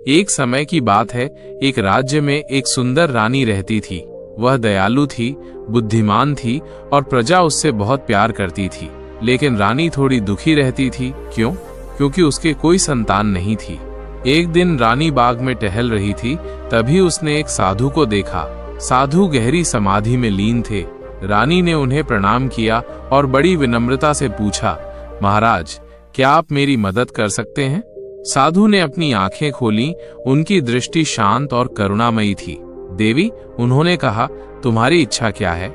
एक समय की बात है, एक राज्य में एक सुंदर रानी रहती थी। वह दयालु थी, बुद्धिमान थी और प्रजा उससे बहुत प्यार करती थी। लेकिन रानी थोड़ी दुखी रहती थी। क्यों? क्योंकि उसके कोई संतान नहीं थी। एक दिन रानी बाग में टहल रही थी, तभी उसने एक साधु को देखा। साधु गहरी समाधि में लीन थे। रानी ने उन्हें प्रणाम किया और बड़ी विनम्रता से पूछा, महाराज, क्या आप मेरी मदद कर सकते हैं? साधु ने अपनी आंखें खोली। उनकी दृष्टि शांत और करुणामयी थी। देवी, उन्होंने कहा, तुम्हारी इच्छा क्या है?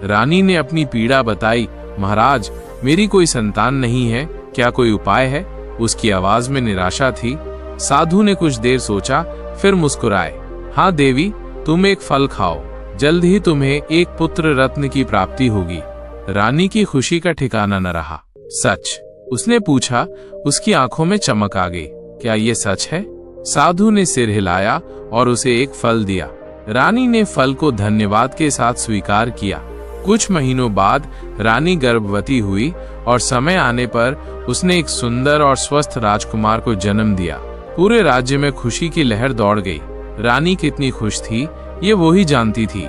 रानी ने अपनी पीड़ा बताई। महाराज, मेरी कोई संतान नहीं है, क्या कोई उपाय है? उसकी आवाज में निराशा थी। साधु ने कुछ देर सोचा, फिर मुस्कुराए। हाँ देवी, तुम एक फल खाओ, जल्द ही तुम्हें एक पुत्र रत्न की प्राप्ति होगी। रानी की खुशी का ठिकाना न रहा। सच? उसने पूछा। उसकी आंखों में चमक आ गई। क्या ये सच है? साधु ने सिर हिलाया और उसे एक फल दिया। रानी ने फल को धन्यवाद के साथ स्वीकार किया। कुछ महीनों बाद रानी गर्भवती हुई और समय आने पर उसने एक सुंदर और स्वस्थ राजकुमार को जन्म दिया। पूरे राज्य में खुशी की लहर दौड़ गई। रानी कितनी खुश थी, ये वो ही जानती थी।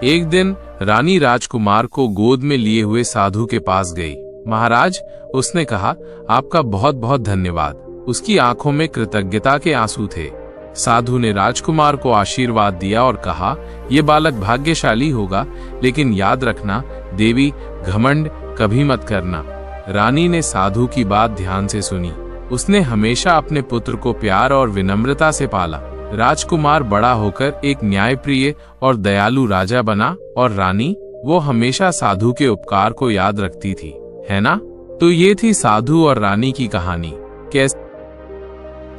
एक दिन रानी राजकुमार को गोद में लिए हुए साधु के पास गई। महाराज, उसने कहा, आपका बहुत बहुत धन्यवाद। उसकी आंखों में कृतज्ञता के आंसू थे। साधु ने राजकुमार को आशीर्वाद दिया और कहा, यह बालक भाग्यशाली होगा, लेकिन याद रखना देवी, घमंड कभी मत करना। रानी ने साधु की बात ध्यान से सुनी। उसने हमेशा अपने पुत्र को प्यार और विनम्रता से पाला। राजकुमार बड़ा होकर एक न्यायप्रिय और दयालु राजा बना और रानी, वो हमेशा साधु के उपकार को याद रखती थी, है ना? तो ये थी साधु और रानी की कहानी। कैसे?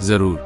जरूर,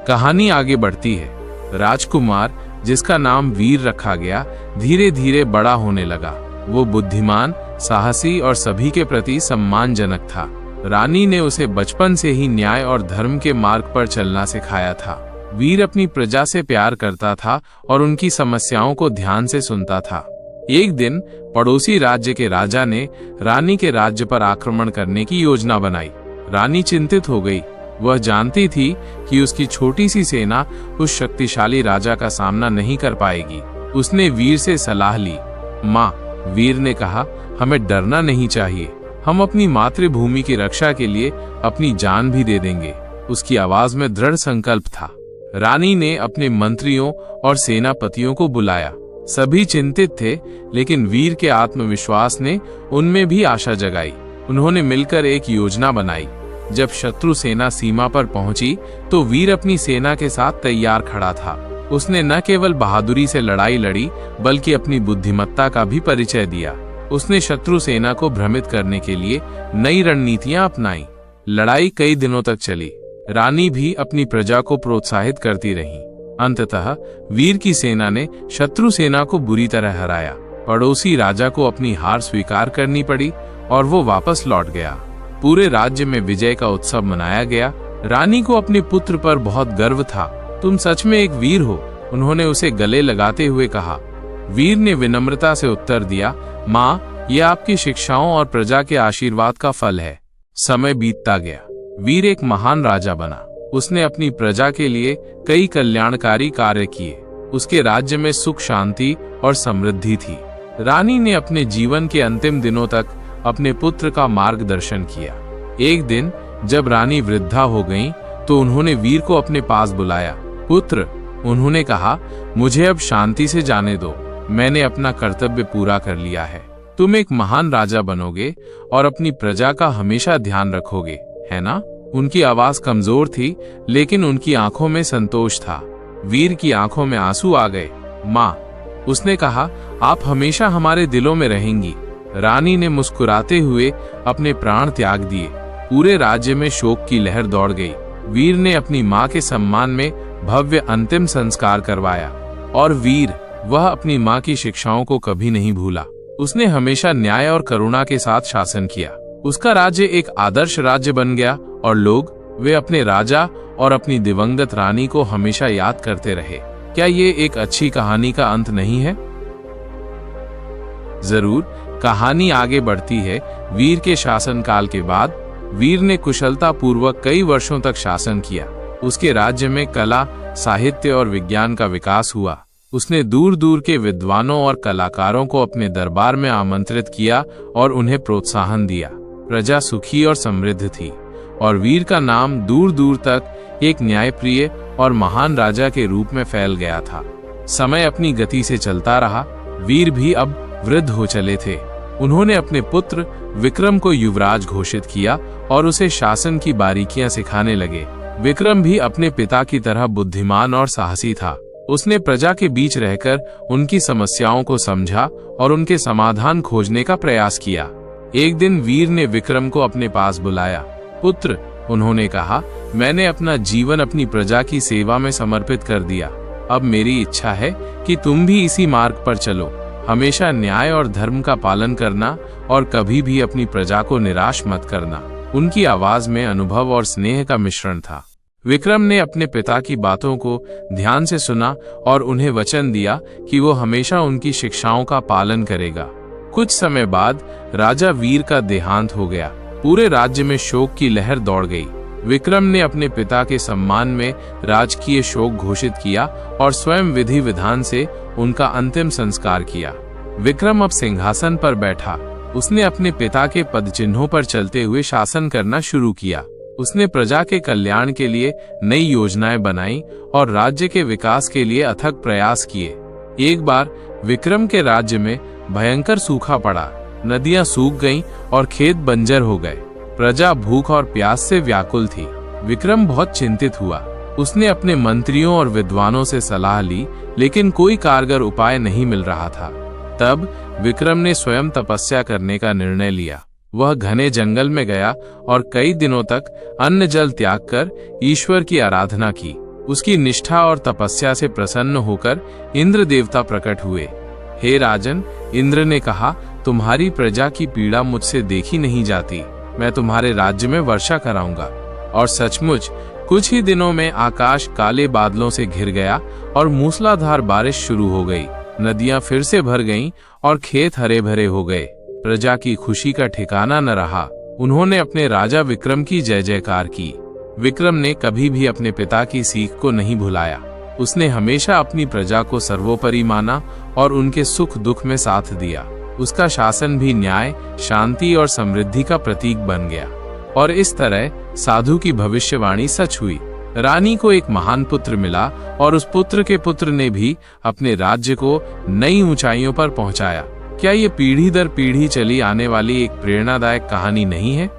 कहानी आगे बढ़ती है। राजकुमार, जिसका नाम वीर रखा गया, धीरे धीरे बड़ा होने लगा। वो बुद्धिमान, साहसी और सभी के प्रति सम्मानजनक था। रानी ने उसे बचपन से ही न्याय और धर्म के मार्ग पर चलना सिखाया था। वीर अपनी प्रजा से प्यार करता था और उनकी समस्याओं को ध्यान से सुनता था। एक दिन पड़ोसी राज्य के राजा ने रानी के राज्य पर आक्रमण करने की योजना बनाई। रानी चिंतित हो गई। वह जानती थी कि उसकी छोटी सी सेना उस शक्तिशाली राजा का सामना नहीं कर पाएगी। उसने वीर से सलाह ली। माँ, वीर ने कहा, हमें डरना नहीं चाहिए। हम अपनी मातृभूमि की रक्षा के लिए अपनी जान भी दे देंगे। उसकी आवाज में दृढ़ संकल्प था। रानी ने अपने मंत्रियों और सेनापतियों को बुलाया। सभी चिंतित थे, लेकिन वीर के आत्मविश्वास ने उनमें भी आशा जगाई। उन्होंने मिलकर एक योजना बनाई। जब शत्रु सेना सीमा पर पहुंची, तो वीर अपनी सेना के साथ तैयार खड़ा था। उसने न केवल बहादुरी से लड़ाई लड़ी, बल्कि अपनी बुद्धिमत्ता का भी परिचय दिया। उसने शत्रु सेना को भ्रमित करने के लिए नई रणनीतियां अपनाई। लड़ाई कई दिनों तक चली। रानी भी अपनी प्रजा को प्रोत्साहित करती रही। अंततः वीर की सेना ने शत्रु सेना को बुरी तरह हराया। पड़ोसी राजा को अपनी हार स्वीकार करनी पड़ी और वो वापस लौट गया। पूरे राज्य में विजय का उत्सव मनाया गया। रानी को अपने पुत्र पर बहुत गर्व था। तुम सच में एक वीर हो, उन्होंने उसे गले लगाते हुए कहा। वीर ने विनम्रता से उत्तर दिया, माँ, यह आपकी शिक्षाओं और प्रजा के आशीर्वाद का फल है। समय बीतता गया। वीर एक महान राजा बना। उसने अपनी प्रजा के लिए कई कल्याणकारी कार्य किए। उसके राज्य में सुख, शांति और समृद्धि थी। रानी ने अपने जीवन के अंतिम दिनों तक अपने पुत्र का मार्गदर्शन किया। एक दिन जब रानी वृद्धा हो गईं, तो उन्होंने वीर को अपने पास बुलाया। पुत्र, उन्होंने कहा, मुझे अब शांति से जाने दो। मैंने अपना कर्तव्य पूरा कर लिया है। तुम एक महान राजा बनोगे और अपनी प्रजा का हमेशा ध्यान रखोगे, है ना? उनकी आवाज कमजोर थी, लेकिन उनकी आंखों में संतोष था। वीर की आंखों में आंसू आ गए। माँ, उसने कहा, आप हमेशा हमारे दिलों में रहेंगी। रानी ने मुस्कुराते हुए अपने प्राण त्याग दिए। पूरे राज्य में शोक की लहर दौड़ गई। वीर ने अपनी माँ के सम्मान में भव्य अंतिम संस्कार करवाया और वीर, वह अपनी माँ की शिक्षाओं को कभी नहीं भूला। उसने हमेशा न्याय और करुणा के साथ शासन किया। उसका राज्य एक आदर्श राज्य बन गया और लोग, वे अपने राजा और अपनी दिवंगत रानी को हमेशा याद करते रहे। क्या ये एक अच्छी कहानी का अंत नहीं है? जरूर, कहानी आगे बढ़ती है। वीर के शासनकाल के बाद वीर ने कुशलता पूर्वक कई वर्षों तक शासन किया। उसके राज्य में कला, साहित्य और विज्ञान का विकास हुआ। उसने दूर दूर के विद्वानों और कलाकारों को अपने दरबार में आमंत्रित किया और उन्हें प्रोत्साहन दिया। प्रजा सुखी और समृद्ध थी और वीर का नाम दूर दूर तक एक न्यायप्रिय और महान राजा के रूप में फैल गया था। समय अपनी गति से चलता रहा। वीर भी अब वृद्ध हो चले थे। उन्होंने अपने पुत्र विक्रम को युवराज घोषित किया और उसे शासन की बारीकियां सिखाने लगे। विक्रम भी अपने पिता की तरह बुद्धिमान और साहसी था। उसने प्रजा के बीच रहकर उनकी समस्याओं को समझा और उनके समाधान खोजने का प्रयास किया। एक दिन वीर ने विक्रम को अपने पास बुलाया। पुत्र, उन्होंने कहा, मैंने अपना जीवन अपनी प्रजा की सेवा में समर्पित कर दिया। अब मेरी इच्छा है कि तुम भी इसी मार्ग पर चलो। हमेशा न्याय और धर्म का पालन करना और कभी भी अपनी प्रजा को निराश मत करना। उनकी आवाज में अनुभव और स्नेह का मिश्रण था। विक्रम ने अपने पिता की बातों को ध्यान से सुना और उन्हें वचन दिया कि वो हमेशा उनकी शिक्षाओं का पालन करेगा। कुछ समय बाद राजा वीर का देहांत हो गया। पूरे राज्य में शोक की लहर दौड़ गई। विक्रम ने अपने पिता के सम्मान में राजकीय शोक घोषित किया और स्वयं विधि विधान से उनका अंतिम संस्कार किया। विक्रम अब सिंहासन पर बैठा। उसने अपने पिता के पदचिन्हों पर चलते हुए शासन करना शुरू किया। उसने प्रजा के कल्याण के लिए नई योजनाएं बनाई और राज्य के विकास के लिए अथक प्रयास किए। एक बार विक्रम के राज्य में भयंकर सूखा पड़ा। नदियां सूख गईं और खेत बंजर हो गए। प्रजा भूख और प्यास से व्याकुल थी। विक्रम बहुत चिंतित हुआ। उसने अपने मंत्रियों और विद्वानों से सलाह ली, लेकिन कोई कारगर उपाय नहीं मिल रहा था। तब विक्रम ने स्वयं तपस्या करने का निर्णय लिया। वह घने जंगल में गया और कई दिनों तक अन्न जल त्याग कर ईश्वर की आराधना की। उसकी निष्ठा और तपस्या से प्रसन्न होकर इंद्र देवता प्रकट हुए। हे राजन, इंद्र ने कहा, तुम्हारी प्रजा की पीड़ा मुझसे देखी नहीं जाती। मैं तुम्हारे राज्य में वर्षा कराऊंगा। और सचमुच कुछ ही दिनों में आकाश काले बादलों से घिर गया और मूसलाधार बारिश शुरू हो गई। नदियां फिर से भर गईं और खेत हरे भरे हो गए। प्रजा की खुशी का ठिकाना न रहा। उन्होंने अपने राजा विक्रम की जय जयकार की। विक्रम ने कभी भी अपने पिता की सीख को नहीं भुलाया। उसने हमेशा अपनी प्रजा को सर्वोपरि माना और उनके सुख दुख में साथ दिया। उसका शासन भी न्याय, शांति और समृद्धि का प्रतीक बन गया। और इस तरह साधु की भविष्यवाणी सच हुई। रानी को एक महान पुत्र मिला और उस पुत्र के पुत्र ने भी अपने राज्य को नई ऊंचाइयों पर पहुंचाया। क्या ये पीढ़ी दर पीढ़ी चली आने वाली एक प्रेरणादायक कहानी नहीं है?